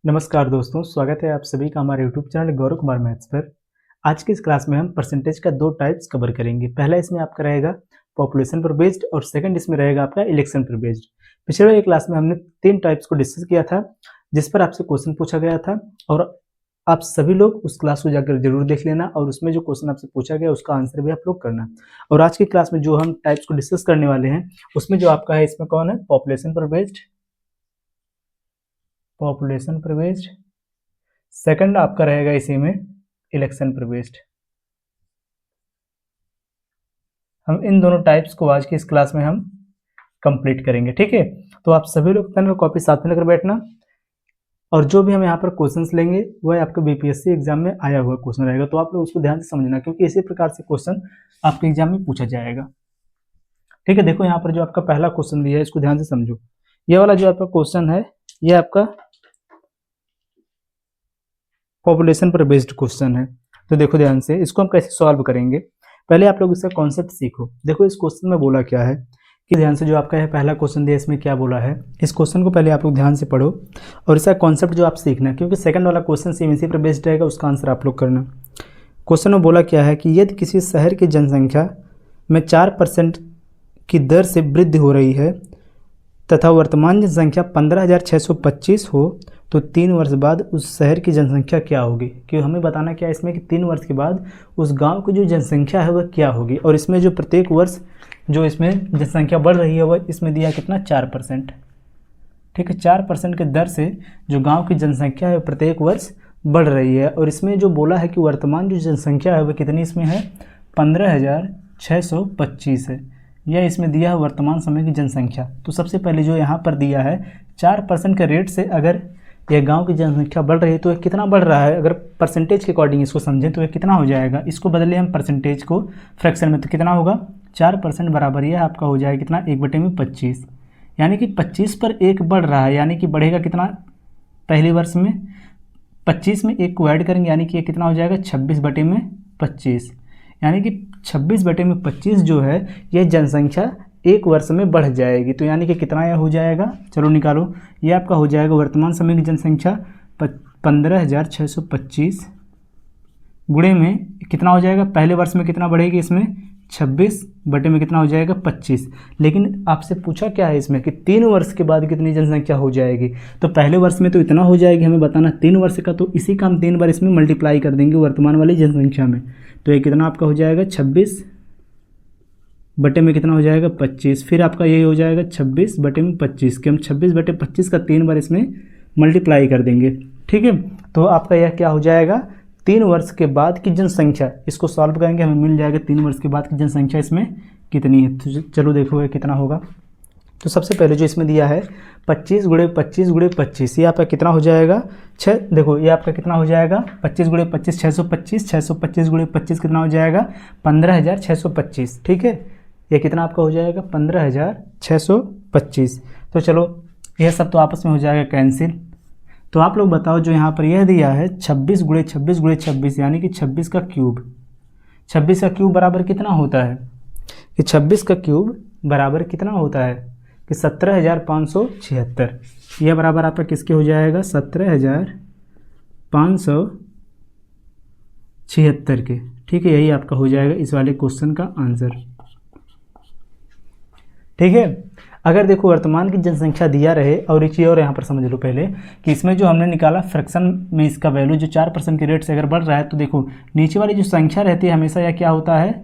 नमस्कार दोस्तों, स्वागत है आप सभी का हमारे YouTube channel Gaurav Kumar maths पर। आज की इस क्लास में हम परसेंटेज का दो टाइप्स कवर करेंगे। पहला इसमें आपका रहेगा पॉपुलेशन पर बेस्ड और सेकंड इसमें रहेगा आपका इलेक्शन पर बेस्ड। पिछले वाली क्लास में हमने तीन टाइप्स को डिस्कस किया था जिस पर आपसे क्वेश्चन पूछा गया था और आप सभी लोग उस क्लास को जाकर जरूर देख लेना और उसमें जो क्वेश्चन आपसे पूछा गया उसका आंसर भी आप लोग करना। और आज की क्लास में जो हम टाइप्स को डिस्कस करने वाले हैं उसमें जो आपका है इसमें कौन है, पॉपुलेशन पर बेस्ड, पॉपुलेशन पर बेस्ड। सेकंड आपका रहेगा इसी में इलेक्शन पर बेस्ड। हम इन दोनों टाइप्स को आज की इस क्लास में हम कंप्लीट करेंगे, ठीक है। तो आप सभी लोग पेन और कॉपी साथ में लेकर बैठना और जो भी हम यहाँ पर क्वेश्चंस लेंगे वह आपके बीपीएससी एग्जाम में आया हुआ क्वेश्चन रहेगा, तो आप लोग उसको ध्यान से समझना क्योंकि इसी प्रकार से क्वेश्चन आपके एग्जाम में पूछा जाएगा, ठीक है। देखो यहाँ पर जो आपका पहला क्वेश्चन दिया है इसको ध्यान से समझो। ये वाला जो आपका क्वेश्चन है ये आपका पॉपुलेशन पर बेस्ड क्वेश्चन है। तो देखो ध्यान से इसको हम कैसे सॉल्व करेंगे, पहले आप लोग इसका कॉन्सेप्ट सीखो। देखो इस क्वेश्चन में बोला क्या है कि ध्यान से जो आपका है पहला क्वेश्चन दिया इसमें क्या बोला है, इस क्वेश्चन को पहले आप लोग ध्यान से पढ़ो और इसका कॉन्सेप्ट जो आप सीखना क्योंकि सेकंड वाला क्वेश्चन सेम इसी पर बेस्ड रहेगा, उसका आंसर आप लोग करना। क्वेश्चन में बोला क्या है कि यदि किसी शहर की जनसंख्या में 4% की दर से वृद्धि हो रही है तथा वर्तमान जनसंख्या 15,625 हो तो 3 वर्ष बाद उस शहर की जनसंख्या क्या होगी। कि हमें बताना क्या है इसमें कि 3 वर्ष के बाद उस गांव की जो जनसंख्या है वह क्या होगी। और इसमें जो प्रत्येक वर्ष जो इसमें जनसंख्या बढ़ रही है वह इसमें दिया कितना, 4%, ठीक है। 4% के दर से जो गाँव की जनसंख्या है प्रत्येक वर्ष बढ़ रही है। और इसमें जो बोला है कि वर्तमान जो जनसंख्या है वह कितनी इसमें है, 15,625 है। यह इसमें दिया है वर्तमान समय की जनसंख्या। तो सबसे पहले जो यहाँ पर दिया है 4% के रेट से अगर यह गांव की जनसंख्या बढ़ रही है तो यह कितना बढ़ रहा है, अगर परसेंटेज के अकॉर्डिंग इसको समझें तो यह कितना हो जाएगा। इसको बदले हम परसेंटेज को फ्रैक्शन में तो कितना होगा, 4% बराबर यह आपका हो जाएगा कितना, 1/25, यानी कि 25 पर 1 बढ़ रहा है, यानी कि बढ़ेगा कितना, पहले वर्ष में 25 में 1 को ऐड करेंगे यानी कि ये कितना हो जाएगा 26/25, यानी कि 26/25 जो है यह जनसंख्या एक वर्ष में बढ़ जाएगी। तो यानी कि कितना यह हो जाएगा, चलो निकालो, ये आपका हो जाएगा वर्तमान समय की जनसंख्या 15,625 गुणे में कितना हो जाएगा, पहले वर्ष में कितना बढ़ेगी इसमें 26 में कितना हो जाएगा 25। लेकिन आपसे पूछा क्या है इसमें कि 3 वर्ष के बाद कितनी जनसंख्या हो जाएगी। तो पहले वर्ष में तो इतना हो जाएगी, हमें बताना 3 वर्ष का, तो इसी का हम 3 बार इसमें मल्टीप्लाई कर देंगे वर्तमान वाली जनसंख्या में। तो ये कितना आपका हो जाएगा 26 में कितना हो जाएगा 25, फिर आपका यही हो जाएगा 26/25 कि हम 26/25 का 3 बार इसमें मल्टीप्लाई कर देंगे, ठीक है। तो आपका यह क्या हो जाएगा, 3 वर्ष के बाद की जनसंख्या, इसको सॉल्व करेंगे हमें मिल जाएगा 3 वर्ष के बाद की जनसंख्या इसमें कितनी है। तो चलो देखो ये कितना होगा। तो सबसे पहले जो इसमें दिया है 25 × 25 × 25, ये आपका कितना हो जाएगा 6। देखो ये आपका कितना हो जाएगा 25 × 25 625, 625 × 25 कितना हो जाएगा 15,625, ठीक है। ये कितना आपका हो जाएगा 15,625। तो चलो यह सब तो आपस में हो जाएगा कैंसिल। तो आप लोग बताओ जो यहाँ पर यह दिया है 26 × 26 × 26 यानी कि 26 का क्यूब, 26 का क्यूब बराबर कितना होता है कि 26 का क्यूब बराबर कितना होता है कि 17,576। यह बराबर आपका किसके हो जाएगा 17,576 के, ठीक है। यही आपका हो जाएगा इस वाले क्वेश्चन का आंसर, ठीक है। अगर देखो वर्तमान की जनसंख्या दिया रहे और एक चीज़ और यहाँ पर समझ लो पहले कि इसमें जो हमने निकाला फ्रैक्शन में इसका वैल्यू जो 4% के रेट से अगर बढ़ रहा है तो देखो नीचे वाली जो संख्या रहती है हमेशा यह क्या होता है,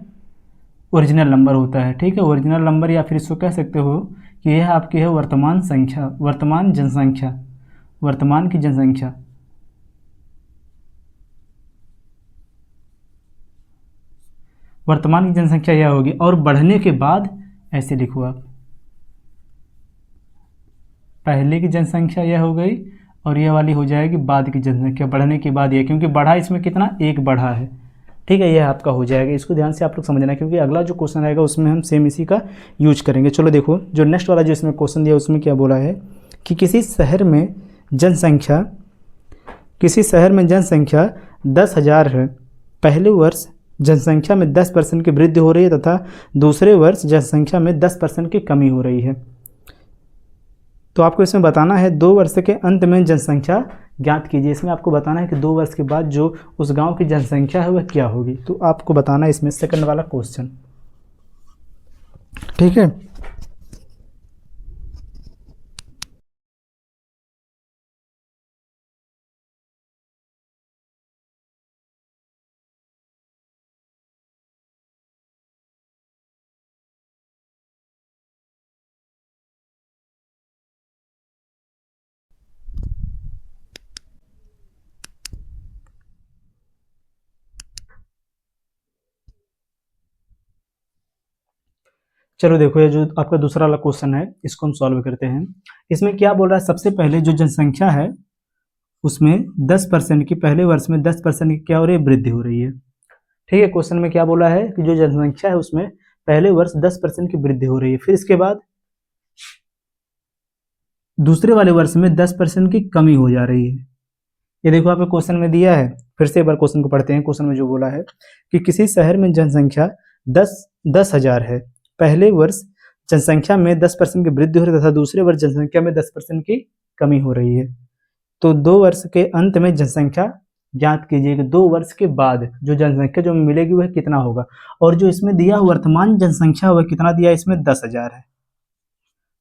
ओरिजिनल नंबर होता है, ठीक है। ओरिजिनल नंबर या फिर इसको कह सकते हो कि यह आपकी है वर्तमान संख्या, वर्तमान जनसंख्या, वर्तमान की जनसंख्या। वर्तमान की जनसंख्या यह होगी और बढ़ने के बाद ऐसे लिखो आप, पहले की जनसंख्या यह हो गई और यह वाली हो जाएगी बाद की जनसंख्या बढ़ने के बाद यह, क्योंकि बढ़ा इसमें कितना 1 बढ़ा है, ठीक है। यह आपका हो जाएगा, इसको ध्यान से आप लोग समझना क्योंकि अगला जो क्वेश्चन आएगा उसमें हम सेम इसी का यूज करेंगे। चलो देखो जो नेक्स्ट वाला जो इसमें क्वेश्चन दिया उसमें क्या बोला है कि किसी शहर में जनसंख्या 10,000 है, पहले वर्ष जनसंख्या में 10% की वृद्धि हो रही है तथा दूसरे वर्ष जनसंख्या में 10% की कमी हो रही है। तो आपको इसमें बताना है 2 वर्ष के अंत में जनसंख्या ज्ञात कीजिए। इसमें आपको बताना है कि 2 वर्ष के बाद जो उस गांव की जनसंख्या है वह क्या होगी। तो आपको बताना है इसमें सेकंड वाला क्वेश्चन, ठीक है। चलो देखो, ये जो आपका दूसरा वाला क्वेश्चन है इसको हम सॉल्व करते हैं। इसमें क्या बोल रहा है, सबसे पहले जो जनसंख्या है उसमें 10% की, पहले वर्ष में 10% की क्या हो रही है, वृद्धि हो रही है। ठीक है, क्वेश्चन में क्या बोला है कि जो जनसंख्या है उसमें पहले वर्ष 10% की वृद्धि हो रही है, फिर इसके बाद दूसरे वाले वर्ष में 10% की कमी हो जा रही है। ये देखो आपको क्वेश्चन में दिया है, फिर से एक बार क्वेश्चन को पढ़ते हैं। क्वेश्चन में जो बोला है कि किसी शहर में जनसंख्या 10,000 है, पहले वर्ष जनसंख्या में 10% की वृद्धि हो रही है तथा दूसरे वर्ष जनसंख्या में 10% की कमी हो रही है। तो 2 वर्ष के अंत में जनसंख्या ज्ञात कीजिएगा। 2 वर्ष के बाद जो जनसंख्या जो मिलेगी वह कितना होगा, और जो इसमें दिया वर्तमान जनसंख्या वह कितना दिया, इसमें 10,000 है।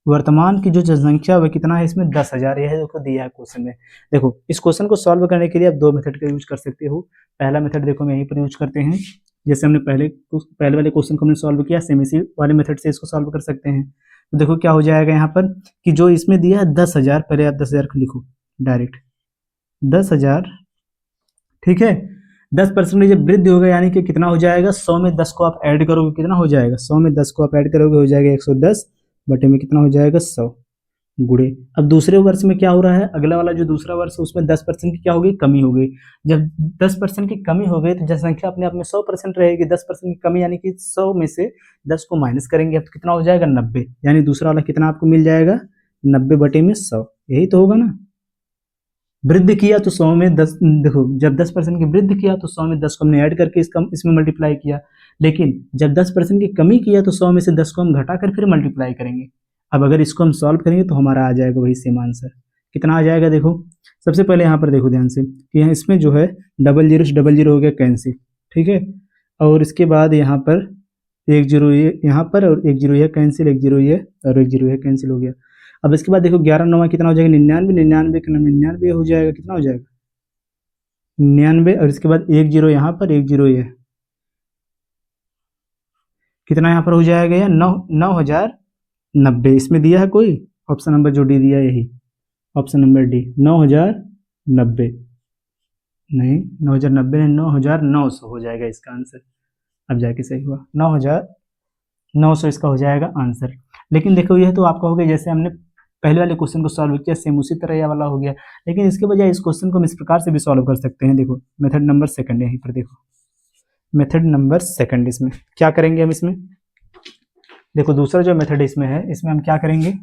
वर्तमान की जो जनसंख्या वह कितना है, इसमें 10,000 यह देखो दिया है क्वेश्चन में। देखो इस क्वेश्चन को सॉल्व करने के लिए आप 2 मेथड का यूज कर सकते हो। पहला मेथड देखो हम यहीं पर यूज करते हैं, जैसे हमने पहले वाले क्वेश्चन को हमने सॉल्व किया, सेम इसी वाले मेथड से इसको सॉल्व कर सकते हैं। तो देखो क्या हो जाएगा यहाँ पर कि जो इसमें दिया है 10,000, पहले आप 10,000 को लिखो डायरेक्ट 10,000, ठीक है। 10% जब वृद्धि होगा यानी कि कितना हो जाएगा, 100 में 10 को आप ऐड करोगे कितना हो जाएगा, 100 में 10 को आप ऐड करोगे हो जाएगा 110 बटे में कितना हो जाएगा 100 गुणे। अब दूसरे वर्ष में क्या हो रहा है, अगला वाला जो दूसरा वर्ष है उसमें 10% की क्या होगी, कमी हो गई। जब 10% की कमी हो गई तो जनसंख्या अपने आप में 100% रहेगी। 10% की कमी यानी कि 100 में से 10 को माइनस करेंगे तो कितना हो जाएगा 90, यानी दूसरा वाला कितना आपको मिल जाएगा 90 बटे में 100, यही तो होगा ना। वृद्धि किया तो 100 में 10, देखो जब 10% की वृद्धि किया तो 100 में 10 को हमने ऐड करके इसमें मल्टीप्लाई किया, लेकिन जब 10% की कमी किया तो 100 में से 10 को हम घटाकर फिर मल्टीप्लाई करेंगे। अब अगर इसको हम सॉल्व करेंगे तो हमारा आ जाएगा वही सेम आंसर। कितना आ जाएगा, देखो सबसे पहले यहाँ पर देखो ध्यान से कि यहाँ इसमें जो है 00 से 00 हो गया कैंसिल, ठीक है। और इसके बाद यहाँ पर 10 ये यहाँ पर और 10 यह कैंसिल, 10 ये और 10 यह कैंसिल हो गया। अब इसके बाद देखो 11 9 कितना हो जाएगा 99, 99 का 99 हो जाएगा, कितना हो जाएगा 99। और इसके बाद 10 यहाँ पर 10 ये कितना यहाँ पर हो जाएगा, या 9,090 इसमें दिया है कोई ऑप्शन नंबर जो डी दिया यही ऑप्शन नंबर डी 9,090 नहीं 9,090 नहीं 9,900 हो जाएगा इसका आंसर। अब जाके सही हुआ 9,900 इसका हो जाएगा आंसर। लेकिन देखो यह तो आपका हो गया जैसे हमने पहले वाले क्वेश्चन को सॉल्व किया सेम उसी तरह यह वाला हो गया, लेकिन इसके बजाय इस क्वेश्चन को हम इस प्रकार से भी सॉल्व कर सकते हैं। देखो मेथड नंबर सेकंड यहीं पर देखो, मेथड नंबर सेकंड इसमें क्या करेंगे हम, इसमें देखो दूसरा जो मेथड इसमें है इसमें हम क्या करेंगे,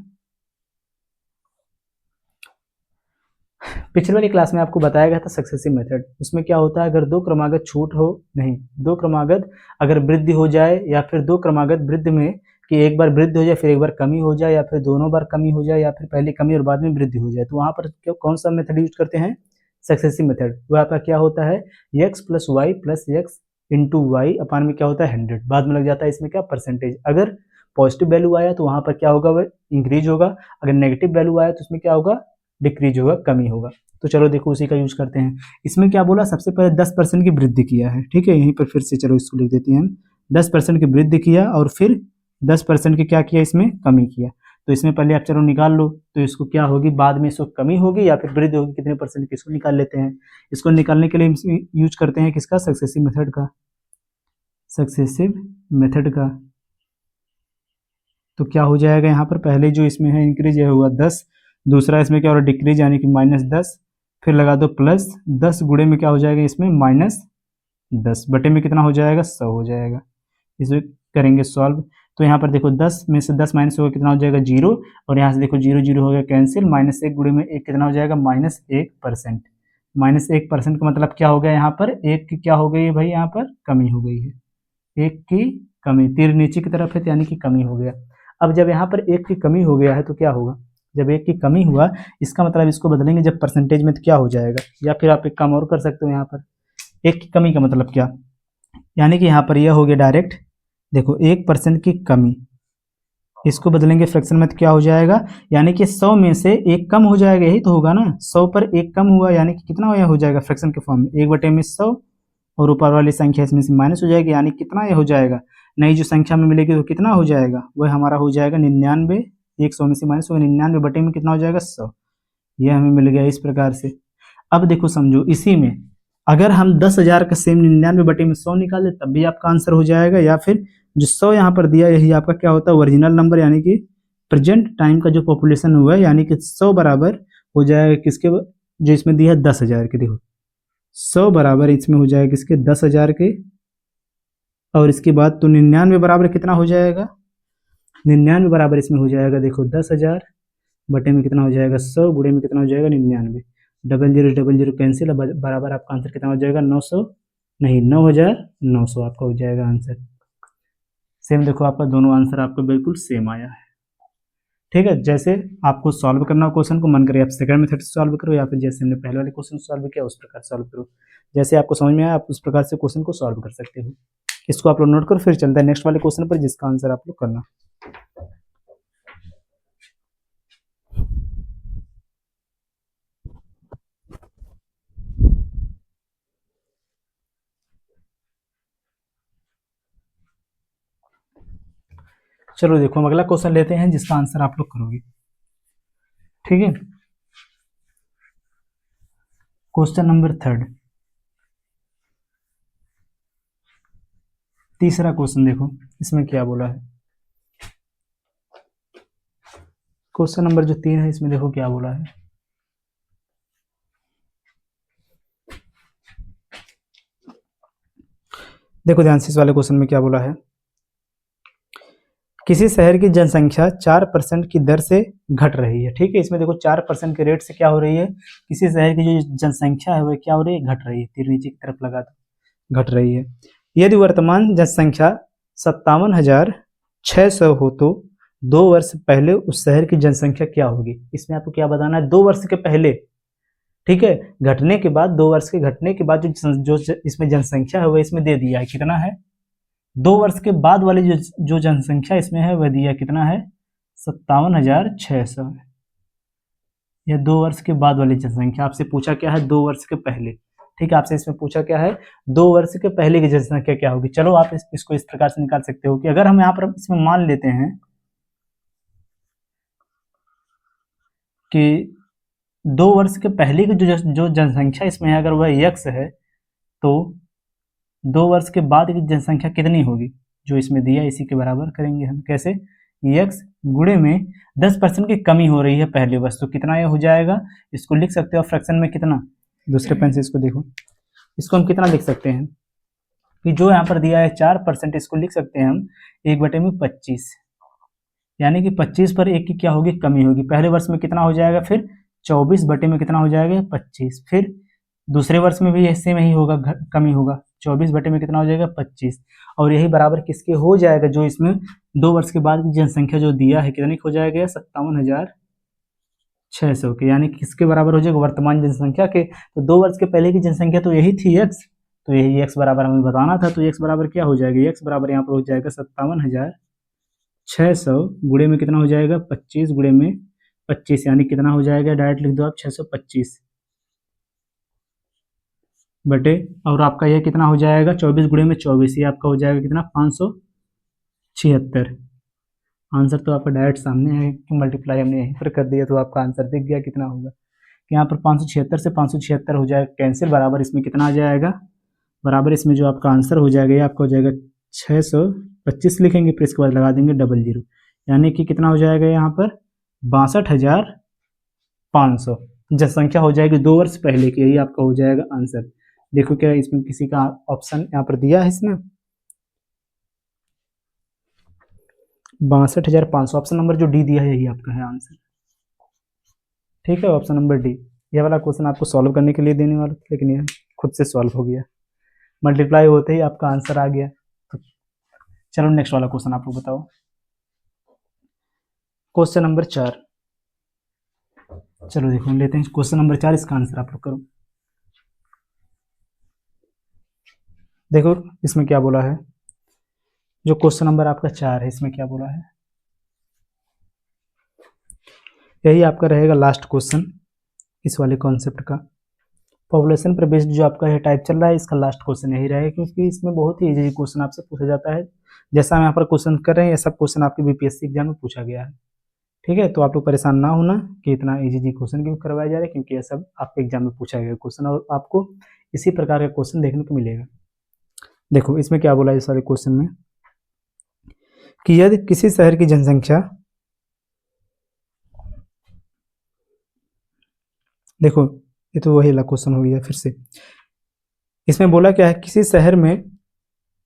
पिछले वाली क्लास में आपको बताया गया था सक्सेसिव मेथड। उसमें क्या होता है, अगर 2 क्रमागत छूट हो, नहीं 2 क्रमागत अगर वृद्धि हो जाए या फिर 2 क्रमागत वृद्धि में कि एक बार वृद्धि हो जाए फिर एक बार कमी हो जाए या फिर दोनों बार कमी हो जाए या फिर पहले कमी और बाद में वृद्धि हो जाए, तो वहाँ पर कौन सा मेथड यूज करते हैं, सक्सेसिव मेथड। वह आपका क्या होता है x plus Y plus X into Y upon में क्या होता है 100, बाद में लग जाता है इसमें क्या परसेंटेज। अगर पॉजिटिव वैल्यू आया तो वहाँ पर क्या होगा, वह इंक्रीज होगा, अगर नेगेटिव वैल्यू आया तो उसमें क्या होगा डिक्रीज होगा, कमी होगा। तो चलो देखो उसी का यूज करते हैं। इसमें क्या बोला, सबसे पहले 10% की वृद्धि किया है, ठीक है। यहीं पर फिर से चलो इसको लिख देते हैं हम, 10% की वृद्धि किया और फिर 10% की क्या किया, इसमें कमी किया। तो इसमें पहले आप चलो निकाल लो, तो इसको क्या होगी बाद में इसको कमी होगी या फिर वृद्धि होगी कितने परसेंट की, इसको निकाल लेते हैं। इसको निकालने के लिए यूज करते हैं किसका, सक्सेसिव मेथड का, सक्सेसिव मेथड का। तो क्या हो जाएगा यहाँ पर, पहले जो इसमें है इंक्रीज यह हुआ 10, दूसरा इसमें क्या हो रहा है डिक्रीज यानी कि -10, फिर लगा दो प्लस 10 गुणे में क्या हो जाएगा इसमें -10 बटे में कितना हो जाएगा 100 हो जाएगा। इसे करेंगे सॉल्व, तो यहाँ पर देखो 10 में से 10 माइनस होगा कितना हो जाएगा 0, और यहाँ से देखो 0 0 हो गया कैंसिल, -1 गुणे में 1 कितना हो जाएगा -1%। -1% का मतलब क्या हो गया, यहाँ पर 1 की क्या हो गई है भाई, यहाँ पर कमी हो गई है, 1 की कमी, तीर नीचे की तरफ है यानी कि कमी हो गया। अब जब यहाँ पर 1 की कमी हो गया है तो क्या होगा, जब 1 की कमी हुआ इसका मतलब इसको बदलेंगे जब परसेंटेज में तो क्या हो जाएगा, या फिर आप एक काम और कर सकते हो यहाँ पर, 1 की कमी का मतलब क्या, यानी कि यहाँ पर यह हो गया डायरेक्ट, देखो 1% की कमी, इसको बदलेंगे फ्रैक्शन में तो क्या हो जाएगा, यानी कि 100 में से 1 कम हो जाएगा, यही तो होगा ना, 100 पर 1 कम हुआ यानी कि कितना यह हो जाएगा फ्रैक्शन के फॉर्म में 1/100, और ऊपर वाली संख्या इसमें से माइनस हो जाएगी, यानी कितना यह हो जाएगा, नई जो संख्या में मिलेगी तो कितना हो जाएगा, वह हमारा हो जाएगा 99, 100 में से माइनस होगा 99 बटे में कितना हो जाएगा 100, यह हमें मिल गया इस प्रकार से। अब देखो समझो, इसी में अगर हम 10,000 का सेम 99 बटे में 100 निकाल दे तब भी आपका आंसर हो जाएगा, या फिर जो 100 यहाँ पर दिया यही आपका क्या होता है ओरिजिनल नंबर, यानी कि प्रेजेंट टाइम का जो पॉपुलेशन हुआ है, यानी कि 100 बराबर हो जाएगा किसके, जो इसमें दिया है 10,000 के, देखो 100 बराबर इसमें हो जाएगा किसके 10,000 के, और इसके बाद तो 99 बराबर कितना हो जाएगा, 99 बराबर इसमें हो जाएगा देखो 10,000 बटे में कितना हो जाएगा 100 गुणे में कितना हो जाएगा 99, डबल जीरो कैंसिल, बराबर आपका आंसर कितना हो जाएगा 900, नहीं 9,900 आपका हो जाएगा आंसर। सेम देखो आपका दोनों आंसर आपका बिल्कुल सेम आया है। ठीक है, जैसे आपको सॉल्व करना हो क्वेश्चन को, मन करे आप सेकंड मेथड से सॉल्व करो, या फिर जैसे हमने पहले वाले क्वेश्चन सॉल्व किया उस प्रकार सॉल्व करो, जैसे आपको समझ में आया आप उस प्रकार से क्वेश्चन को सॉल्व कर सकते हो। इसको आप लोग नोट करो, फिर चलता है नेक्स्ट वाले क्वेश्चन पर जिसका आंसर आप लोग करना। चलो देखो हम अगला क्वेश्चन लेते हैं जिसका आंसर आप लोग करोगे। ठीक है, क्वेश्चन नंबर 3, तीसरा क्वेश्चन देखो इसमें क्या बोला है। क्वेश्चन नंबर जो 3 है इसमें देखो क्या बोला है, देखो ध्यान से इस वाले क्वेश्चन में क्या बोला है, किसी शहर की जनसंख्या 4% की दर से घट रही है। ठीक है, इसमें देखो 4% के रेट से क्या हो रही है, किसी शहर की जो जनसंख्या है वह क्या हो रही है, घट रही है, तीर नीचे की तरफ लगा दो, घट रही है। यदि वर्तमान जनसंख्या 57,600 हो तो 2 वर्ष पहले उस शहर की जनसंख्या क्या होगी। इसमें आपको क्या बताना है, 2 वर्ष के पहले, ठीक है, घटने के बाद 2 वर्ष के घटने के बाद जो इसमें जनसंख्या है वह इसमें दे दिया है, कितना है 2 वर्ष के बाद वाली जो जनसंख्या इसमें है वह दिया कितना है 57,600 है। यह 2 वर्ष के बाद वाली जनसंख्या, आपसे पूछा क्या है 2 वर्ष के पहले। ठीक है, आपसे इसमें पूछा क्या है 2 वर्ष के पहले की जनसंख्या क्या होगी। चलो आप इसको इस प्रकार से निकाल सकते हो कि अगर हम यहाँ पर इसमें मान लेते हैं कि 2 वर्ष के पहले की जो जनसंख्या इसमें है अगर वह x है तो 2 वर्ष के बाद की जनसंख्या कितनी होगी, जो इसमें दिया इसी के बराबर करेंगे हम, कैसे x गुणे में 10% की कमी हो रही है पहले वर्ष, तो कितना यह हो जाएगा, इसको लिख सकते हो फ्रैक्शन में कितना, दूसरे पेन से इसको देखो, इसको हम कितना लिख सकते हैं कि जो यहाँ पर दिया है 4%, इसको लिख सकते हैं हम 1/25, यानी कि 25 पर 1 की क्या होगी कमी होगी, पहले वर्ष में कितना हो जाएगा फिर 24 बटे में कितना हो जाएगा 25, फिर दूसरे वर्ष में भी ऐसे में ही होगा कमी होगा, 24 बटे में कितना हो जाएगा 25, और यही बराबर किसके हो जाएगा, जो इसमें 2 वर्ष के बाद की जनसंख्या जो दिया है कितनी हो जाएगा 57,600 के, यानी किसके बराबर हो जाएगा वर्तमान जनसंख्या के। तो 2 वर्ष के पहले की जनसंख्या तो यही थी x, तो यही x बराबर हमें बताना था, तो x बराबर क्या हो जाएगा, x बराबर यहाँ पर हो जाएगा 57,600 गुणे में कितना हो जाएगा 25 गुणे में 25, यानी कितना हो जाएगा डायरेक्ट लिख दो आप 625 बटे, और आपका यह कितना हो जाएगा 24 गुणे में 24, ये आपका हो जाएगा कितना 576। आंसर तो आपका डायरेक्ट सामने है कि मल्टीप्लाई हमने यहीं पर कर दिया तो आपका आंसर दिख गया कितना होगा, यहाँ पर 576 से 576 हो जाएगा कैंसिल, बराबर इसमें कितना आ जाएगा, बराबर इसमें जो आपका आंसर हो जाएगा ये आपका हो जाएगा 625 लिखेंगे, फिर इसके बाद लगा देंगे 00, यानी कि कितना हो जाएगा यहाँ पर 62,500 जनसंख्या हो जाएगी 2 वर्ष पहले की, यही आपका हो जाएगा आंसर। देखो क्या इसमें किसी का ऑप्शन यहाँ पर दिया है, इसमें 62,500 ऑप्शन नंबर जो डी दिया है यही आपका है आंसर। ठीक है, ऑप्शन नंबर डी। यह वाला क्वेश्चन आपको सॉल्व करने के लिए देने वाला था लेकिन यह खुद से सॉल्व हो गया, मल्टीप्लाई होते ही आपका आंसर आ गया। तो चलो नेक्स्ट वाला क्वेश्चन आप लोग बताओ। क्वेश्चन नंबर 4, चलो देखो हम लेते हैं क्वेश्चन नंबर 4, इसका आंसर आप लोग करो। देखो इसमें क्या बोला है, जो क्वेश्चन नंबर आपका 4 है इसमें क्या बोला है, यही आपका रहेगा लास्ट क्वेश्चन इस वाले कॉन्सेप्ट का। पॉपुलेशन पर बेस्ड जो आपका ये टाइप चल रहा है, इसका लास्ट क्वेश्चन यही रहेगा, क्योंकि इसमें बहुत ही इजी क्वेश्चन आपसे पूछा जाता है। जैसा हम यहाँ पर क्वेश्चन कर रहे हैं, ये सब क्वेश्चन आपके बीपीएससी एग्जाम में पूछा गया है। ठीक है, तो आप लोग परेशान ना होना कि इतना इजी क्वेश्चन क्यों करवाया जा रहा है, क्योंकि ये सब आपके एग्जाम में पूछा गया क्वेश्चन और आपको इसी प्रकार का क्वेश्चन देखने को मिलेगा। देखो इसमें क्या बोला है इस सारे क्वेश्चन में, कि यदि किसी शहर की जनसंख्या, देखो ये तो वही वाला क्वेश्चन हो गया फिर से। इसमें बोला क्या है, किसी शहर में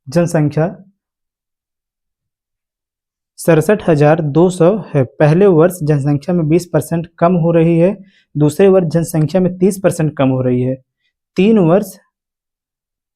जनसंख्या 67,200 है, पहले वर्ष जनसंख्या में 20% कम हो रही है, दूसरे वर्ष जनसंख्या में 30% कम हो रही है,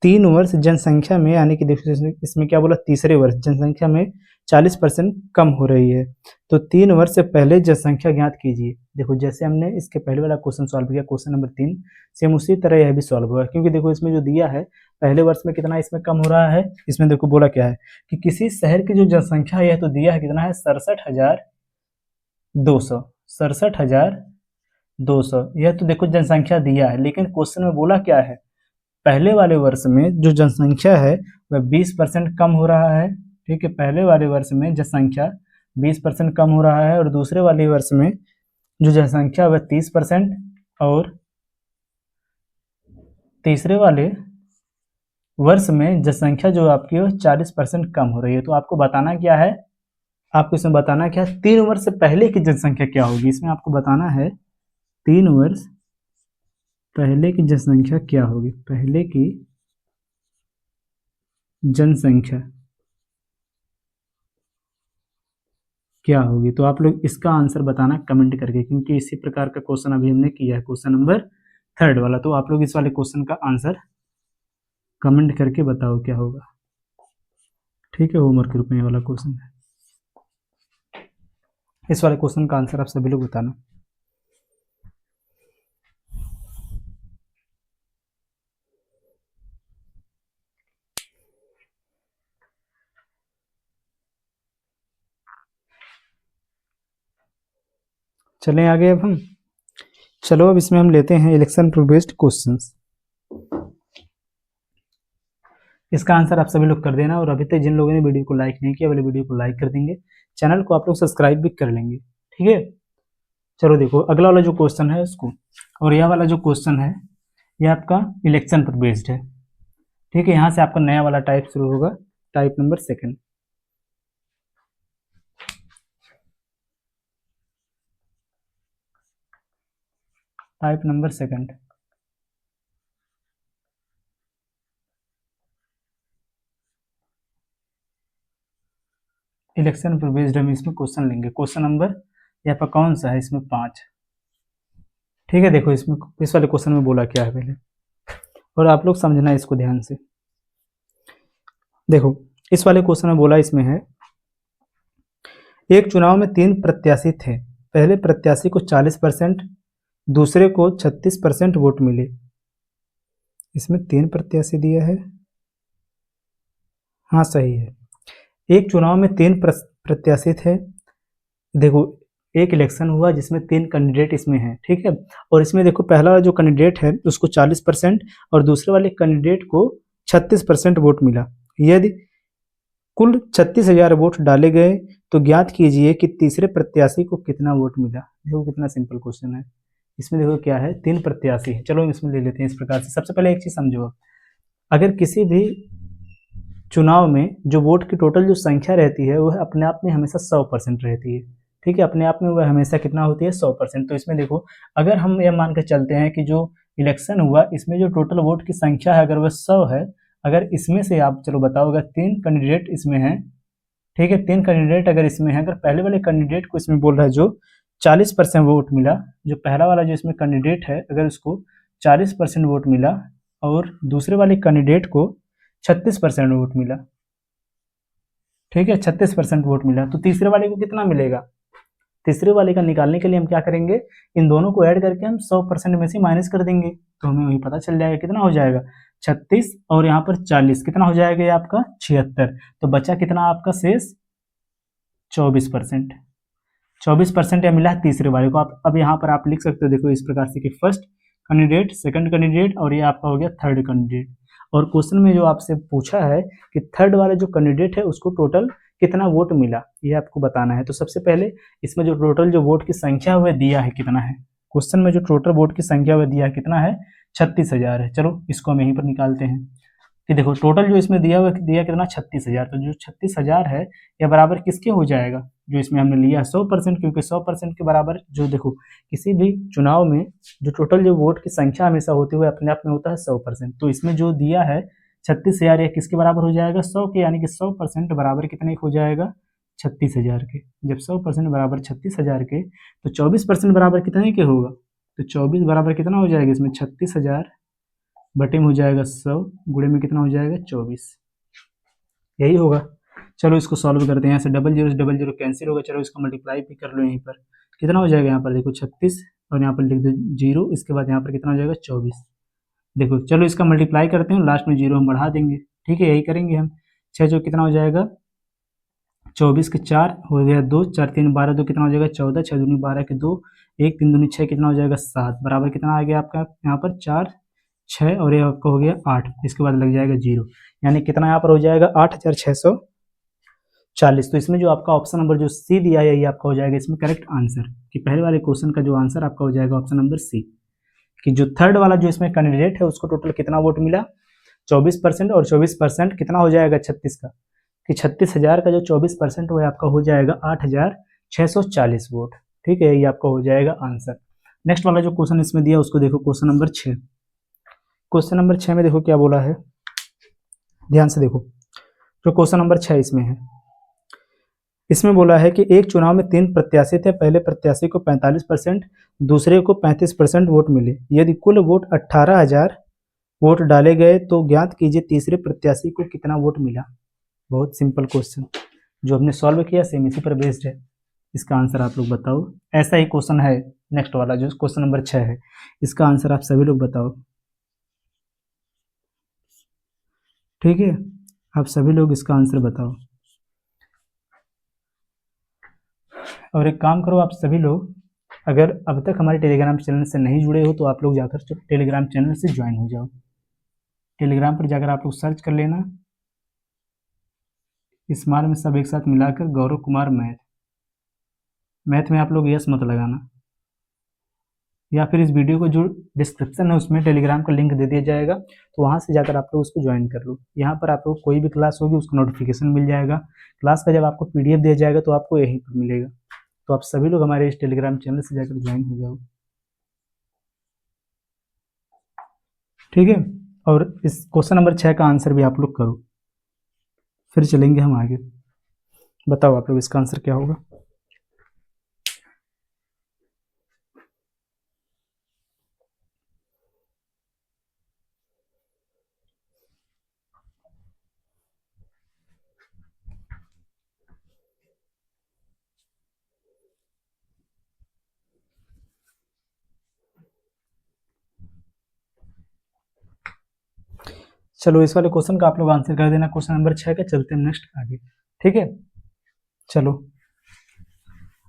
तीन वर्ष जनसंख्या में, यानी कि देखो इसमें क्या बोला, तीसरे वर्ष जनसंख्या में 40% कम हो रही है, तो 3 वर्ष से पहले जनसंख्या ज्ञात कीजिए। देखो जैसे हमने इसके पहले वाला क्वेश्चन सॉल्व किया, क्वेश्चन नंबर 3, सेम उसी तरह यह भी सॉल्व हुआ, क्योंकि देखो इसमें जो दिया है पहले वर्ष में कितना इसमें कम हो रहा है, इसमें देखो बोला क्या है कि किसी शहर की जो जनसंख्या है, तो दिया है कितना है 67,200, 67,200, यह तो देखो जनसंख्या दिया है, लेकिन क्वेश्चन में बोला क्या है, पहले वाले वर्ष में जो जनसंख्या है वह 20% कम हो रहा है। ठीक है, पहले वाले वर्ष में जनसंख्या 20% कम हो रहा है, और दूसरे वाले वर्ष में जो जनसंख्या वह 30%, और तीसरे वाले वर्ष में जनसंख्या जो आपकी वह 40% कम हो रही है। तो आपको बताना क्या है, आपको इसमें बताना क्या है, 3 वर्ष से पहले की जनसंख्या क्या होगी, इसमें आपको बताना है 3 वर्ष पहले की जनसंख्या क्या होगी, पहले की जनसंख्या क्या होगी। तो आप लोग इसका आंसर बताना कमेंट करके, क्योंकि इसी प्रकार का क्वेश्चन अभी हमने किया है, क्वेश्चन नंबर 3 वाला। तो आप लोग इस वाले क्वेश्चन का आंसर कमेंट करके बताओ क्या होगा। ठीक है, होमवर्क के रूप में ये वाला क्वेश्चन है, इस वाले क्वेश्चन का आंसर आप सभी लोग बताना। चलें आगे अब हम, चलो अब इसमें हम लेते हैं इलेक्शन बेस्ड क्वेश्चंस। इसका आंसर आप सभी लोग कर देना, और अभी तक जिन लोगों ने वीडियो को लाइक नहीं किया वाले वीडियो को लाइक कर देंगे, चैनल को आप लोग सब्सक्राइब भी कर लेंगे। ठीक है, चलो देखो अगला वाला जो क्वेश्चन है उसको, और यह वाला जो क्वेश्चन है यह आपका इलेक्शन पर बेस्ड है। ठीक है, यहाँ से आपका नया वाला टाइप शुरू होगा, type number 2। Type number 2, election पर बेस्ड हम इसमें क्वेश्चन लेंगे। क्वेश्चन नंबर यहाँ पर कौन सा है, इसमें 5। ठीक है, देखो इसमें इस वाले क्वेश्चन में बोला क्या है पहले, और आप लोग समझना इसको ध्यान से। देखो इस वाले क्वेश्चन में बोला, इसमें है एक चुनाव में 3 प्रत्याशी थे, पहले प्रत्याशी को 40%, दूसरे को 36% वोट मिले। इसमें 3 प्रत्याशी दिया है, हाँ सही है। एक चुनाव में 3 प्रत्याशी थे, देखो एक इलेक्शन हुआ जिसमें 3 कैंडिडेट इसमें हैं। ठीक है, और इसमें देखो पहला वाला जो कैंडिडेट है उसको 40% और दूसरे वाले कैंडिडेट को 36% वोट मिला। यदि कुल 36,000 वोट डाले गए तो ज्ञात कीजिए कि तीसरे प्रत्याशी को कितना वोट मिला। देखो कितना सिंपल क्वेश्चन है। इसमें देखो क्या है, 3 प्रत्याशी है, चलो इसमें ले लेते हैं इस प्रकार से। सबसे पहले एक चीज समझो, अगर किसी भी चुनाव में जो वोट की टोटल जो संख्या रहती है वह अपने आप में हमेशा 100% रहती है। ठीक है, अपने आप में वह हमेशा कितना होती है, 100%। तो इसमें देखो अगर हम यह मान कर चलते हैं कि जो इलेक्शन हुआ इसमें जो टोटल वोट की संख्या है अगर वह 100 है, अगर इसमें से आप चलो बताओ अगर 3 कैंडिडेट इसमें हैं, ठीक है 3 कैंडिडेट अगर इसमें है, अगर पहले वाले कैंडिडेट को इसमें बोल रहा है जो 40% वोट मिला, जो पहला वाला जो इसमें कैंडिडेट है अगर उसको 40% वोट मिला और दूसरे वाले कैंडिडेट को 36% वोट मिला, ठीक है 36% वोट मिला, तो तीसरे वाले को कितना मिलेगा, तीसरे वाले का निकालने के लिए हम क्या करेंगे, इन दोनों को ऐड करके हम 100% में से माइनस कर देंगे, तो हमें वही पता चल जाएगा कितना हो जाएगा 36 और यहाँ पर 40, कितना हो जाएगा ये आपका 76। तो बचा कितना आपका शेष 24%। 24% या मिला है तीसरे वाले को। आप अब यहाँ पर आप लिख सकते हो, देखो इस प्रकार से कि फर्स्ट कैंडिडेट, सेकंड कैंडिडेट और ये आपका हो गया थर्ड कैंडिडेट। और क्वेश्चन में जो आपसे पूछा है कि थर्ड वाला जो कैंडिडेट है उसको टोटल कितना वोट मिला, ये आपको बताना है। तो सबसे पहले इसमें जो टोटल जो वोट की संख्या हुआ दिया है कितना है, क्वेश्चन में जो टोटल वोट की संख्या हुआ दिया है कितना है 36,000 है। चलो इसको हम यहीं पर निकालते हैं कि देखो टोटल जो इसमें दिया हुआ दिया कितना 36,000, तो जो 36,000 है यह बराबर किसके हो जाएगा, जो इसमें हमने लिया 100%, क्योंकि 100% के बराबर जो देखो किसी भी चुनाव में जो टोटल जो वोट की संख्या हमेशा होती हुए अपने आप में होता है 100%। तो इसमें जो दिया है 36,000 यह किसके बराबर हो जाएगा 100 के, यानी कि 100% बराबर कितने हो जाएगा 36,000 के। जब 100% बराबर 36,000 के तो 24% बराबर कितने के होगा, तो 24 बराबर कितना हो जाएगा इसमें 36,000 बटे में हो जाएगा 100 गुणे में कितना हो जाएगा 24, यही होगा। चलो इसको सॉल्व करते हैं। यहाँ से डबल जीरो कैंसिल होगा, चलो इसको मल्टीप्लाई भी कर लो, यहीं पर कितना हो जाएगा, यहाँ पर देखो 36 और यहाँ पर लिख दो 0, इसके बाद यहाँ पर कितना हो जाएगा 24। देखो चलो इसका मल्टीप्लाई करते हैं, लास्ट में 0 हम बढ़ा देंगे, ठीक है यही करेंगे हम। 6 जो कितना हो जाएगा 24 के 4 हो गया 2, 4 3 12, 2 कितना हो जाएगा 14, 6 दूनी 12 के 2, 1 3 दूनी 6 कितना हो जाएगा 7, बराबर कितना आ गया आपका यहाँ पर 4 6 और ये आपका हो गया 8, इसके बाद लग जाएगा 0, यानी कितना यहाँ पर हो जाएगा 8,640। तो इसमें जो आपका ऑप्शन नंबर जो सी दिया है ये आपका हो जाएगा इसमें करेक्ट आंसर, कि पहले वाले क्वेश्चन का जो आंसर आपका हो जाएगा ऑप्शन नंबर सी, कि जो थर्ड वाला जो इसमें कैंडिडेट है उसको टोटल कितना वोट मिला 24% और 24% कितना हो जाएगा 36 का, कि 36,000 का जो 24% वो आपका हो जाएगा 8,640 वोट, ठीक है ये आपका हो जाएगा आंसर। नेक्स्ट वाला जो क्वेश्चन इसमें दिया उसको देखो, क्वेश्चन नंबर 6। क्वेश्चन नंबर 6 में देखो क्या बोला है, ध्यान से देखो जो क्वेश्चन नंबर 6 इसमें है, इसमें बोला है कि एक चुनाव में 3 प्रत्याशी थे, पहले प्रत्याशी को 45%, दूसरे को 35% वोट मिले। यदि कुल वोट 18,000 वोट डाले गए तो ज्ञात कीजिए तीसरे प्रत्याशी को कितना वोट मिला। बहुत सिंपल क्वेश्चन जो हमने सॉल्व किया सेम इसी पर बेस्ड है, इसका आंसर आप लोग बताओ। ऐसा ही क्वेश्चन है नेक्स्ट वाला जो क्वेश्चन नंबर 6 है, इसका आंसर आप सभी लोग बताओ, ठीक है आप सभी लोग इसका आंसर बताओ। और एक काम करो आप सभी लोग, अगर अब तक हमारे टेलीग्राम चैनल से नहीं जुड़े हो तो आप लोग जाकर टेलीग्राम चैनल से ज्वाइन हो जाओ। टेलीग्राम पर जाकर आप लोग सर्च कर लेना स्मार्ट में सब एक साथ मिलाकर गौरव कुमार मैथ में आप लोग यस मत लगाना, या फिर इस वीडियो को जो डिस्क्रिप्शन है उसमें टेलीग्राम का लिंक दे दिया जाएगा, तो वहाँ से जाकर आप लोग उसको ज्वाइन कर लो। यहाँ पर आप लोग कोई भी क्लास होगी उसका नोटिफिकेशन मिल जाएगा, क्लास का जब आपको PDF दिया जाएगा तो आपको यहीं पर मिलेगा। तो आप सभी लोग हमारे इस टेलीग्राम चैनल से जाकर ज्वाइन हो जाओ, ठीक है। और इस क्वेश्चन नंबर 6 का आंसर भी आप लोग करो, फिर चलेंगे हम आगे। बताओ आप लोग इसका आंसर क्या होगा। चलो इस वाले क्वेश्चन का आप लोग आंसर कर देना, क्वेश्चन नंबर 6 का। चलते हैं नेक्स्ट आगे, ठीक है। चलो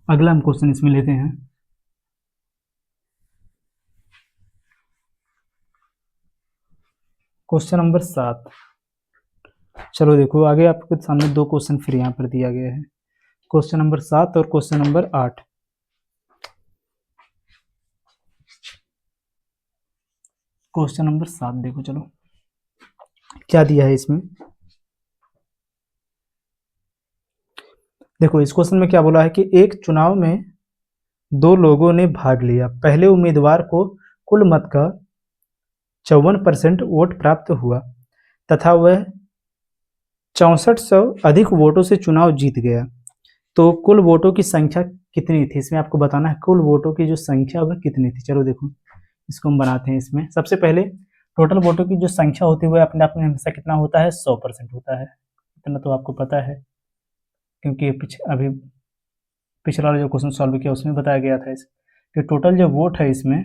अगला हम क्वेश्चन इसमें लेते हैं। Question number 7। चलो देखो आगे आपके सामने 2 क्वेश्चन फिर यहाँ पर दिया गया है, क्वेश्चन नंबर 7 और क्वेश्चन नंबर 8। क्वेश्चन नंबर 7 देखो, चलो क्या दिया है इसमें। देखो इस क्वेश्चन में क्या बोला है कि एक चुनाव में 2 लोगों ने भाग लिया, पहले उम्मीदवार को कुल मत का 54% वोट प्राप्त हुआ तथा वह 6400 अधिक वोटों से चुनाव जीत गया, तो कुल वोटों की संख्या कितनी थी। इसमें आपको बताना है कुल वोटों की जो संख्या वह कितनी थी। चलो देखो इसको हम बनाते हैं। इसमें सबसे पहले टोटल वोटों की जो संख्या होती है वह अपने आप में हमेशा कितना होता है 100% होता है, इतना तो आपको पता है क्योंकि अभी पिछला वाला जो क्वेश्चन सॉल्व किया उसमें बताया गया था कि टोटल जो वोट है इसमें,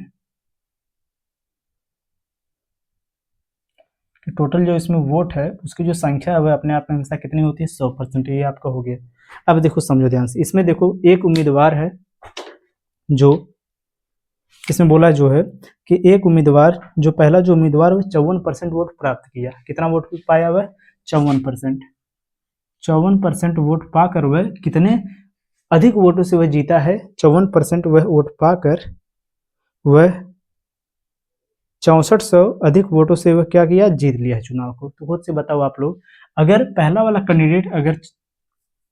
कि टोटल जो इसमें वोट है उसकी जो संख्या है वह अपने आप में हमेशा कितनी होती है, 100%। ये आपका हो गया। अब देखो समझो ध्यान से, इसमें देखो एक उम्मीदवार है जो इसमें बोला जो है कि एक उम्मीदवार, जो पहला जो उम्मीदवार वह 54% वोट प्राप्त किया। कितना वोट पाया वह, 54%। 54% वोट पाकर वह कितने अधिक वोटों से वह जीता है, 54% वह वोट पाकर वह 6400 अधिक वोटों से वह क्या किया, जीत लिया है चुनाव को। तो खुद से बताओ आप लोग, अगर पहला वाला कैंडिडेट, अगर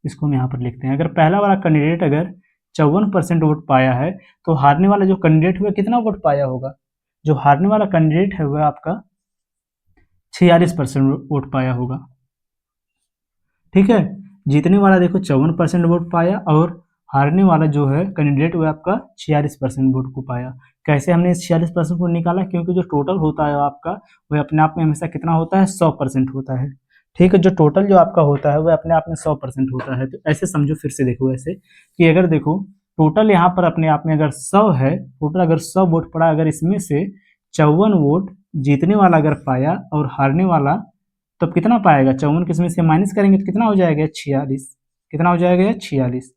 इसको हम यहाँ पर लिखते हैं, अगर पहला वाला कैंडिडेट अगर 54% वोट पाया है तो हारने वाला जो कैंडिडेट है कितना वोट पाया होगा। जो हारने वाला कैंडिडेट है वह आपका 46% वोट पाया होगा। ठीक है, जीतने वाला देखो 54% वोट पाया और हारने वाला जो है कैंडिडेट वह आपका 46% वोट को पाया। कैसे हमने इस 46% को निकाला, क्योंकि जो टोटल होता है आपका वह अपने आप में हमेशा कितना होता है, 100% होता है। ठीक है, जो टोटल जो आपका होता है वह अपने आप में 100% होता है। तो ऐसे समझो, फिर से देखो ऐसे कि अगर देखो टोटल यहाँ पर अपने आप में अगर 100 है, टोटल अगर 100 वोट पड़ा, अगर इसमें से 54 वोट जीतने वाला अगर पाया और हारने वाला तब कितना पाएगा, 54 किसमें से माइनस करेंगे तो कितना हो जाएगा, 46। कितना हो जाएगा, 46।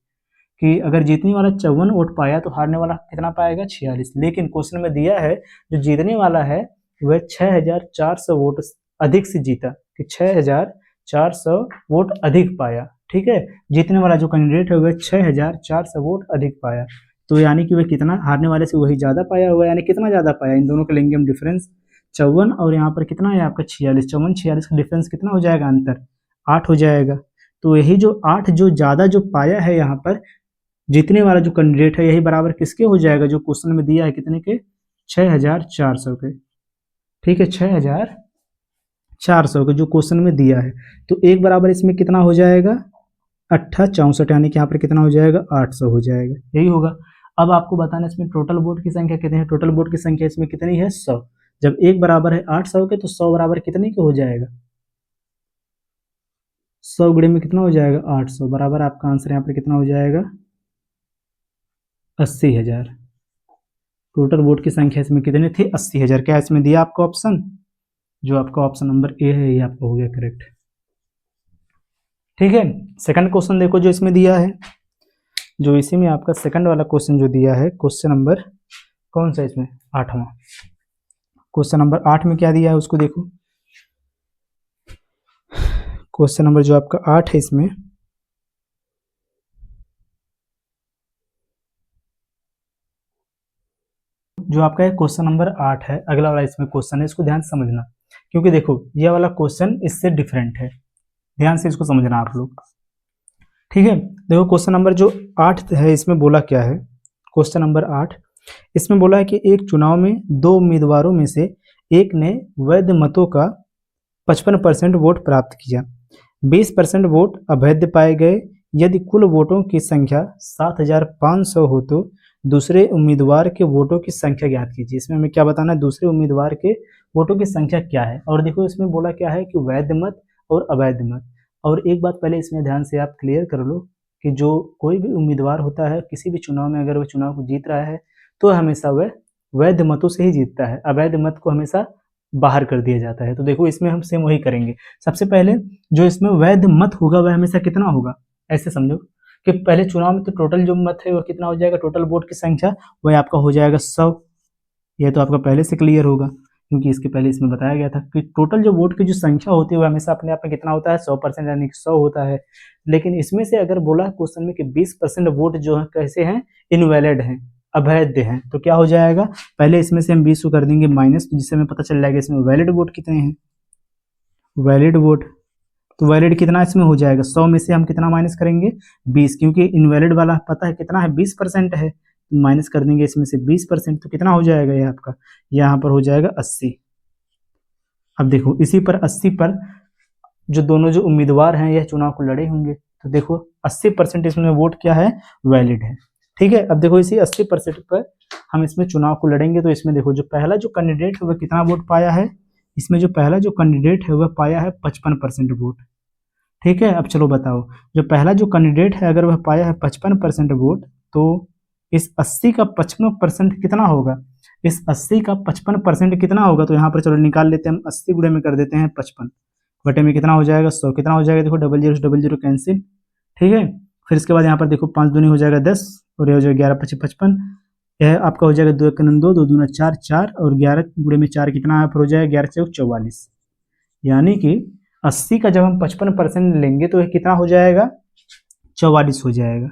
कि अगर जीतने वाला 54 वोट पाया तो हारने वाला कितना पाएगा, 46। लेकिन क्वेश्चन में दिया है जो जीतने वाला है वह 6400 वोट अधिक से जीता, कि 6400 वोट अधिक पाया। ठीक है, जीतने वाला जो कैंडिडेट है वह 6400 वोट अधिक पाया। तो यानी कि वह कितना हारने वाले से वही ज़्यादा पाया हुआ, यानी कितना ज़्यादा पाया, इन दोनों के लेंगे हम डिफरेंस। 54 और यहाँ पर कितना है आपका 46, 54 46 का डिफरेंस कितना हो जाएगा, अंतर 8 हो जाएगा। तो यही जो 8 जो ज़्यादा जो पाया है यहाँ पर जीतने वाला जो कैंडिडेट है, यही बराबर किसके हो जाएगा, जो क्वेश्चन में दिया है कितने के, 6400 के। ठीक है, 6400 के जो क्वेश्चन में दिया है। तो एक बराबर इसमें कितना हो जाएगा, 8 64, यानी कि यहाँ पर कितना हो जाएगा, 800 हो जाएगा, यही होगा। अब आपको बताना इसमें टोटल वोट की संख्या कितनी है, टोटल वोट की संख्या इसमें कितनी है, 100। जब एक बराबर है 800 के तो 100 बराबर कितने के हो जाएगा, 100 गुणे में कितना हो जाएगा, 800 बराबर आपका आंसर यहाँ पर कितना हो जाएगा, 80,000। टोटल वोट की संख्या इसमें कितनी थी, 80,000। क्या इसमें दिया आपको ऑप्शन, जो आपका ऑप्शन नंबर ए है ये आपका हो गया करेक्ट। ठीक है, सेकंड क्वेश्चन देखो जो इसमें दिया है, जो इसी में आपका सेकंड वाला क्वेश्चन जो दिया है, क्वेश्चन नंबर कौन सा इसमें, 8वां क्वेश्चन नंबर 8 में क्या दिया है उसको देखो। क्वेश्चन नंबर जो आपका 8 है इसमें, जो आपका क्वेश्चन नंबर 8 है, अगला वाला इसमें क्वेश्चन है, इसको ध्यान से समझना, क्योंकि देखो ये वाला क्वेश्चन इससे डिफरेंट है, ध्यान से इसको समझना आप लोग। ठीक है, देखो क्वेश्चन नंबर जो 8 है इसमें बोला क्या है, क्वेश्चन नंबर 8 इसमें बोला है कि एक चुनाव में दो उम्मीदवारों में से एक ने वैध मतों का 55% वोट प्राप्त किया, 20% वोट अवैध पाए गए। यदि कुल वोटों की संख्या 7500 हो तो दूसरे उम्मीदवार के वोटों की संख्या ज्ञात कीजिए। इसमें हमें क्या बताना है, दूसरे उम्मीदवार के वोटों की संख्या क्या है। और देखो इसमें बोला क्या है कि वैध मत और अवैध मत। और एक बात पहले इसमें ध्यान से आप क्लियर कर लो कि जो कोई भी उम्मीदवार होता है किसी भी चुनाव में, अगर वह चुनाव को जीत रहा है तो हमेशा वह वैध मतों से ही जीतता है, अवैध मत को हमेशा बाहर कर दिया जाता है। तो देखो इसमें हम सेम वही करेंगे। सबसे पहले जो इसमें वैध मत होगा वह हमेशा कितना होगा, ऐसे समझो कि पहले चुनाव में तो टोटल जो मत है वह कितना हो जाएगा, टोटल वोट की संख्या वह आपका हो जाएगा 100। यह तो आपका पहले से क्लियर होगा, क्योंकि इसके पहले इसमें बताया गया था कि टोटल जो वोट की जो संख्या होती है वह हमेशा अपने आप में कितना होता है, 100%, यानी कि 100 होता है। लेकिन इसमें से अगर बोला क्वेश्चन में कि 20% वोट जो है कैसे हैं, इनवैलिड हैं, अवैध हैं, तो क्या हो जाएगा, पहले इसमें से हम 20 को कर देंगे माइनस, जिससे हमें पता चल जाएगा इसमें वैलिड वोट कितने हैं, वैलिड वोट। तो वैलिड कितना इसमें हो जाएगा, 100 में से हम कितना माइनस करेंगे, 20, क्योंकि इनवैलिड वाला पता है कितना है, 20% है, माइनस कर देंगे इसमें से 20%, तो कितना हो जाएगा ये आपका, यहाँ पर हो जाएगा 80। अब देखो इसी पर 80 पर जो दोनों जो उम्मीदवार हैं यह चुनाव को लड़े होंगे, तो देखो 80% इसमें वोट क्या है, वैलिड है। ठीक है, अब देखो इसी 80% पर हम इसमें चुनाव को लड़ेंगे। तो इसमें देखो जो पहला जो कैंडिडेट है वह कितना वोट पाया है, इसमें जो पहला जो कैंडिडेट है वह पाया है 55% वोट। ठीक है, अब चलो बताओ, जो पहला जो कैंडिडेट है अगर वह पाया है 55% वोट, तो इस 80 का 55% कितना होगा? इस 80 का 55% कितना होगा? तो यहाँ पर चलो निकाल लेते हैं हम, 80 गुणे में कर देते हैं 55 बटे में कितना हो जाएगा 100, कितना हो जाएगा देखो, डबल जीरो से डबल जीरो कैंसिल, ठीक है। फिर इसके बाद यहाँ पर देखो 5 दूनी हो जाएगा 10 और ये हो जाएगा 11 पच्चीस 55, यह आपका हो जाएगा 2 एक 2, 2 दूना 4, 4 और 11 गुणे में 4 कितना यहाँ पर हो जाएगा 11 चौक 44, यानी कि 80 का जब हम 55% लेंगे तो यह कितना हो जाएगा 44 हो जाएगा।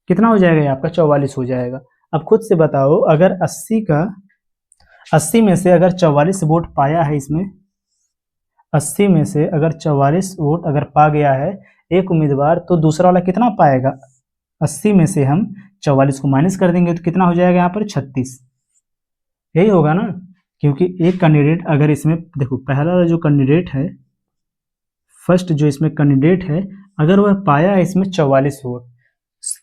कितना हो जाएगा ये आपका 44 हो जाएगा। अब खुद से बताओ, अगर 80 में से अगर 44 वोट पाया है इसमें, 80 में से अगर 44 वोट अगर पा गया है एक उम्मीदवार, तो दूसरा वाला कितना पाएगा? 80 में से हम 44 को माइनस कर देंगे तो कितना हो जाएगा यहाँ पर 36, यही होगा ना, क्योंकि एक कैंडिडेट अगर इसमें देखो, पहला वाला जो कैंडिडेट है, फर्स्ट जो इसमें कैंडिडेट है, अगर वह पाया है इसमें 44 वोट,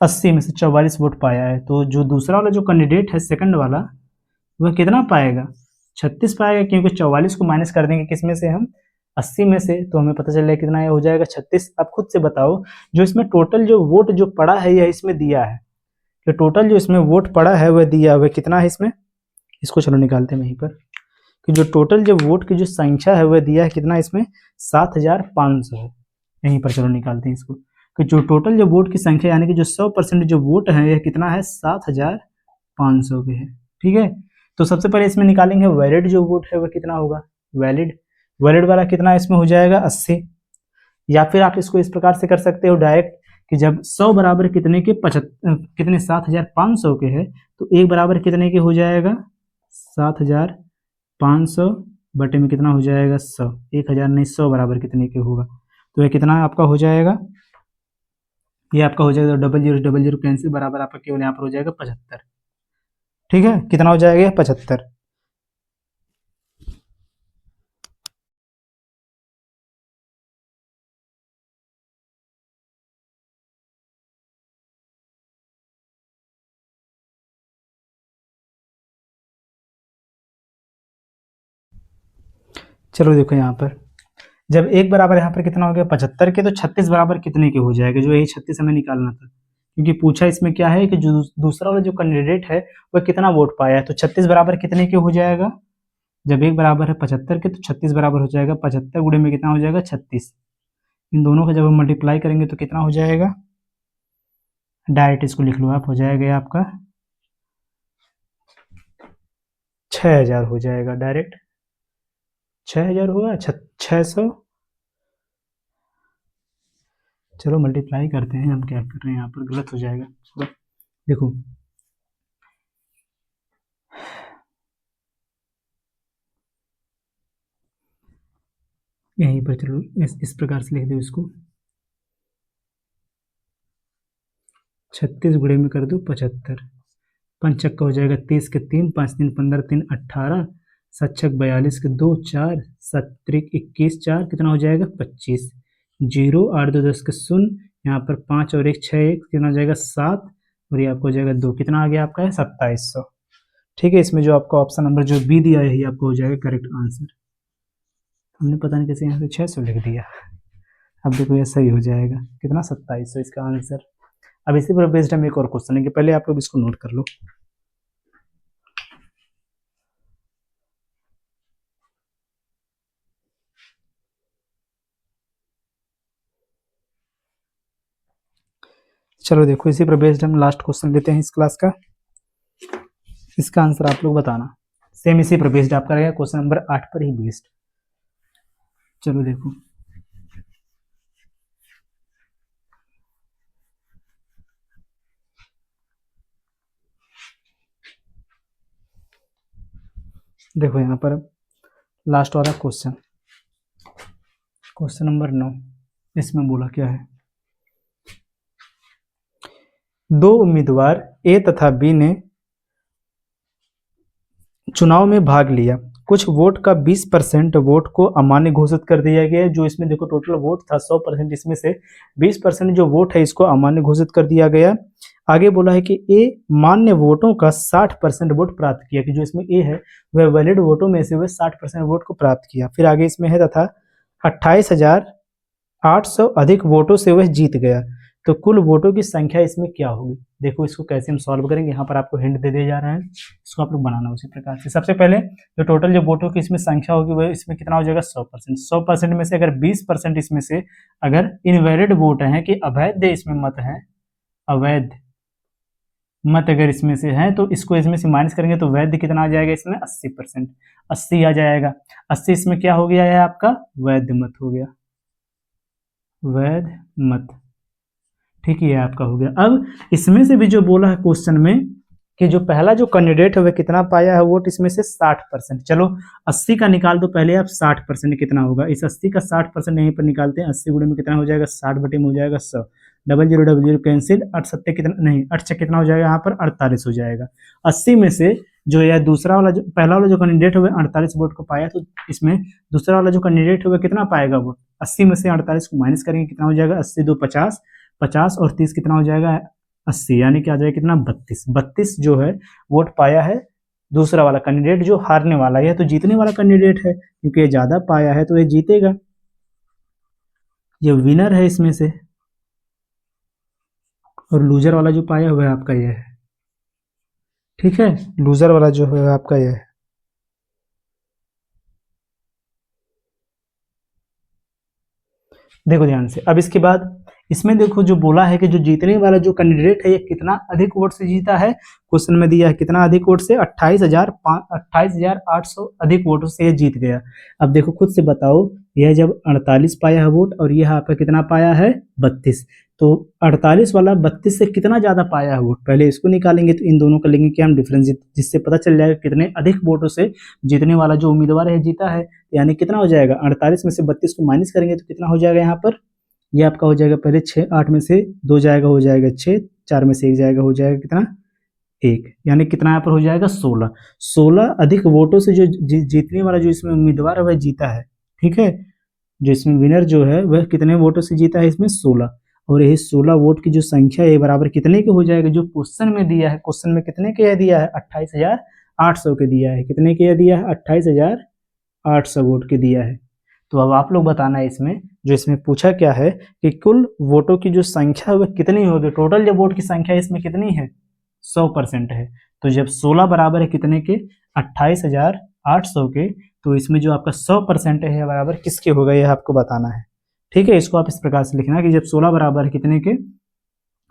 80 में से 44 वोट पाया है, तो जो दूसरा वाला जो कैंडिडेट है सेकंड वाला, वह कितना पाएगा? 36 पाएगा, क्योंकि 44 को माइनस कर देंगे किसमें से हम? 80 में से, तो हमें पता चलेगा कितना हो जाएगा 36। अब खुद से बताओ, जो इसमें टोटल जो वोट जो पड़ा है यह इसमें दिया है, जो टोटल जो इसमें वोट पड़ा है वह दिया हुआ कितना है इसमें, इसको चलो निकालते हैं यहीं पर, कि जो टोटल जो वोट की जो संख्या है वह दिया है कितना इसमें 7500 है, यहीं पर चलो निकालते हैं इसको, कि जो टोटल जो वोट की संख्या यानी कि जो 100% जो वोट है यह कितना है 7500 के है, ठीक है। तो सबसे पहले इसमें निकालेंगे वैलिड जो वोट है वह कितना होगा, वैलिड वाला कितना इसमें हो जाएगा 80, या फिर आप इसको इस प्रकार से कर सकते हो डायरेक्ट, कि जब 100 बराबर कितने के 75 कितने 7500 के है, तो 1 बराबर कितने के हो जाएगा 7500 बटे में कितना हो जाएगा 100, 1000 नहीं 100 बराबर कितने के होगा, तो यह कितना आपका हो जाएगा, ये आपका हो जाएगा डबल जीरो कैंसिल, बराबर आपका केवल यहाँ पर हो जाएगा 75, ठीक है। कितना हो जाएगा 75। चलो देखो यहाँ पर, जब 1 बराबर यहाँ पर कितना हो गया 75 के, तो 36 बराबर कितने के हो जाएगा, जो यही 36 हमें निकालना था, क्योंकि पूछा इसमें क्या है कि जो दूसरा वाला जो कैंडिडेट है वह कितना वोट पाया है, तो 36 बराबर कितने के हो जाएगा, जब 1 बराबर है 75 के, तो 36 बराबर हो जाएगा 75 गुणे में कितना हो जाएगा 36, इन दोनों का जब हम मल्टीप्लाई करेंगे तो कितना हो जाएगा, डायरेक्ट इसको लिख लो आप, हो जाएगा आपका 6000 हो जाएगा, डायरेक्ट 6000 होगा 600, चलो मल्टीप्लाई करते हैं, हम क्या कर रहे हैं यहाँ पर गलत हो जाएगा, देखो यहीं पर चलो इस प्रकार से लिख दो इसको, 36 गुणे में कर दो 75, 5 चक्का हो जाएगा 30 के 3, 5 3 15 3 18, 7 छक 42 के 2 4, 7 त्रिक 21 4 कितना हो जाएगा 25, 0 8 2 10 के 0, यहाँ पर 5 और 1 6 1 कितना हो जाएगा 7, और ये आपको हो जाएगा 2, कितना आ गया आपका है 2700, ठीक है। इसमें जो आपका ऑप्शन नंबर जो बी दिया है यही आपको हो जाएगा करेक्ट आंसर। हमने पता नहीं कैसे यहाँ से 600 लिख दिया, अब देखो ये सही हो जाएगा, कितना 2700 इसका आंसर। अब इसी पर बेस्ड हम एक और क्वेश्चन लेंगे, पहले आप लोग इसको नोट कर लो। चलो देखो, इसी पर बेस्ड हम लास्ट क्वेश्चन लेते हैं इस क्लास का, इसका आंसर आप लोग बताना, सेम इसी पर बेस्ड आपका रहेगा, क्वेश्चन नंबर 8 पर ही बेस्ड। चलो देखो, देखो यहाँ पर लास्ट वाला क्वेश्चन, क्वेश्चन नंबर 9, इसमें बोला क्या है, दो उम्मीदवार ए तथा बी ने चुनाव में भाग लिया, कुछ वोट का 20% वोट को अमान्य घोषित कर दिया गया है, जो इसमें देखो टोटल वोट था 100%, इसमें से 20% जो वोट है इसको अमान्य घोषित कर दिया गया। आगे बोला है कि ए मान्य वोटों का 60% वोट प्राप्त किया, कि जो इसमें ए है वह वैलिड वोटों में से वह 60% वोट को प्राप्त किया। फिर आगे इसमें है तथा 800 अधिक वोटों से वह जीत गया, तो कुल वोटों की संख्या इसमें क्या होगी। देखो इसको कैसे हम सॉल्व करेंगे, यहाँ पर आपको हिंट दे दिया जा रहा है, इसको आप लोग बनाना उसी प्रकार से। सबसे पहले जो टोटल जो वोटों की इसमें संख्या होगी वह इसमें कितना हो जाएगा 100%। 100% में से अगर 20% इसमें से अगर इनवैलिड वोट हैं कि अवैध इसमें मत है, अवैध मत अगर इसमें से है तो इसको इसमें से माइनस करेंगे तो वैध कितना आ जाएगा इसमें 80%, 80 आ जाएगा। 80 इसमें क्या हो गया है आपका वैध मत हो गया, वैध मत, ठीक है आपका हो गया। अब इसमें से भी जो बोला है क्वेश्चन में कि जो पहला जो कैंडिडेट है वह कितना पाया है वोट, इसमें से 60%। चलो 80 का निकाल दो पहले आप, 60% कितना होगा, इस 80 का 60% यहीं पर निकालते हैं। 80 गुणे में कितना हो जाएगा 60 बटे में हो जाएगा 100, 00 कैंसिल, 8 सत्ते कितना नहीं 8 से कितना हो जाएगा यहाँ पर 48 हो जाएगा। 80 में से जो यह दूसरा वाला जो पहला वाला जो कैंडिडेट है वह 48 वोट को पाया, तो इसमें दूसरा वाला जो कैंडिडेट है वह कितना पाएगा वोट। 80 में से 48 को माइनस करेंगे कितना हो जाएगा 80 2 50, 50 और 30 कितना हो जाएगा 80, यानी कि आ जाएगा कितना 32। 32 जो है वोट पाया है दूसरा वाला कैंडिडेट जो हारने वाला है, तो जीतने वाला कैंडिडेट है क्योंकि ये ज्यादा पाया है तो ये जीतेगा, ये विनर है इसमें से। और लूजर वाला जो पाया हुआ है आपका ये है, ठीक है, लूजर वाला जो है आपका ये है। देखो ध्यान से, अब इसके बाद इसमें देखो जो बोला है कि जो जीतने वाला जो कैंडिडेट है ये कितना अधिक वोट से जीता है, क्वेश्चन में दिया है कितना अधिक वोट से, 28,800 अधिक वोटों से ये जीत गया। अब देखो खुद से बताओ, यह जब 48 पाया है वोट और यह आपका कितना पाया है 32, तो 48 वाला 32 से कितना ज्यादा पाया है वोट, पहले इसको निकालेंगे तो इन दोनों का लेंगे क्या हम डिफरेंस, जिससे पता चल जाएगा कितने अधिक वोटों से जीतने वाला जो उम्मीदवार है जीता है, यानी कितना हो जाएगा 48 में से 32 को माइनस करेंगे तो कितना हो जाएगा यहाँ पर, ये आपका हो जाएगा पहले 6, 8 में से 2 जाएगा हो जाएगा 6, 4 में से 1 जाएगा हो जाएगा कितना 1, यानी कितना यहाँ पर हो जाएगा 16। 16 अधिक वोटों से जो जीतने वाला जो इसमें उम्मीदवार है वह जीता है, ठीक है, जो इसमें विनर जो है वह कितने वोटों से जीता है इसमें 16, और यही 16 वोट की जो संख्या है बराबर कितने के हो जाएगा, जो क्वेश्चन में दिया है, क्वेश्चन में कितने के दिया है 28,800 के दिया है, कितने के दिया है 28,800 वोट के दिया है। तो अब आप लोग बताना है इसमें जो इसमें पूछा क्या है कि कुल वोटों की जो संख्या है वह कितनी होगी, टोटल जो वोट की संख्या इसमें कितनी है 100% है, तो जब 16 बराबर है कितने के 28,800 के, तो इसमें जो आपका 100% है बराबर किसके होगा यह आपको बताना है, ठीक है। इसको आप इस प्रकार से लिखना कि जब 16 बराबर है कितने के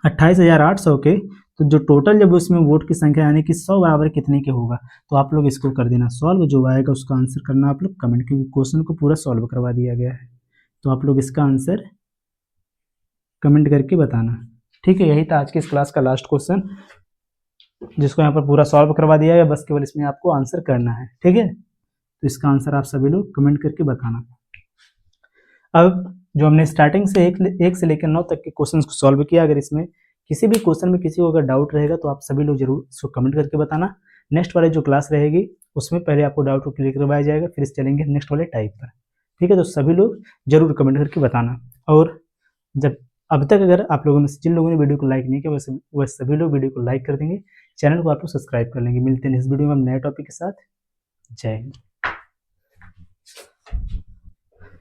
28,800 के, तो जो टोटल जब उसमें वोट की संख्या यानी कि 100 बराबर कितने के होगा, तो आप लोग इसको कर देना सॉल्व, जो आएगा उसका आंसर करना आप लोग कमेंट, क्योंकि क्वेश्चन को पूरा सॉल्व करवा दिया गया है, तो आप लोग इसका आंसर कमेंट करके बताना, ठीक है। यही था आज की इस क्लास का लास्ट क्वेश्चन, जिसको यहाँ पर पूरा सॉल्व करवा दिया गया, बस केवल इसमें आपको आंसर करना है, ठीक है। तो इसका आंसर आप सभी लोग कमेंट करके बताना। अब जो हमने स्टार्टिंग से एक से लेकर 9 तक के क्वेश्चंस को सॉल्व किया, अगर इसमें किसी भी क्वेश्चन में किसी को अगर डाउट रहेगा तो आप सभी लोग जरूर इसको कमेंट करके बताना। नेक्स्ट वाले जो क्लास रहेगी उसमें पहले आपको डाउट को क्लियर करवाया जाएगा, फिर चलेंगे नेक्स्ट वाले टाइप पर, ठीक है। तो सभी लोग जरूर कमेंट करके बताना, और जब अब तक अगर आप लोगों में से जिन लोगों ने वीडियो को लाइक नहीं किया वह सभी लोग वीडियो को लाइक कर देंगे, चैनल को आप लोग सब्सक्राइब कर लेंगे। मिलते हैं इस वीडियो में हम नए टॉपिक के साथ। जय हिंद।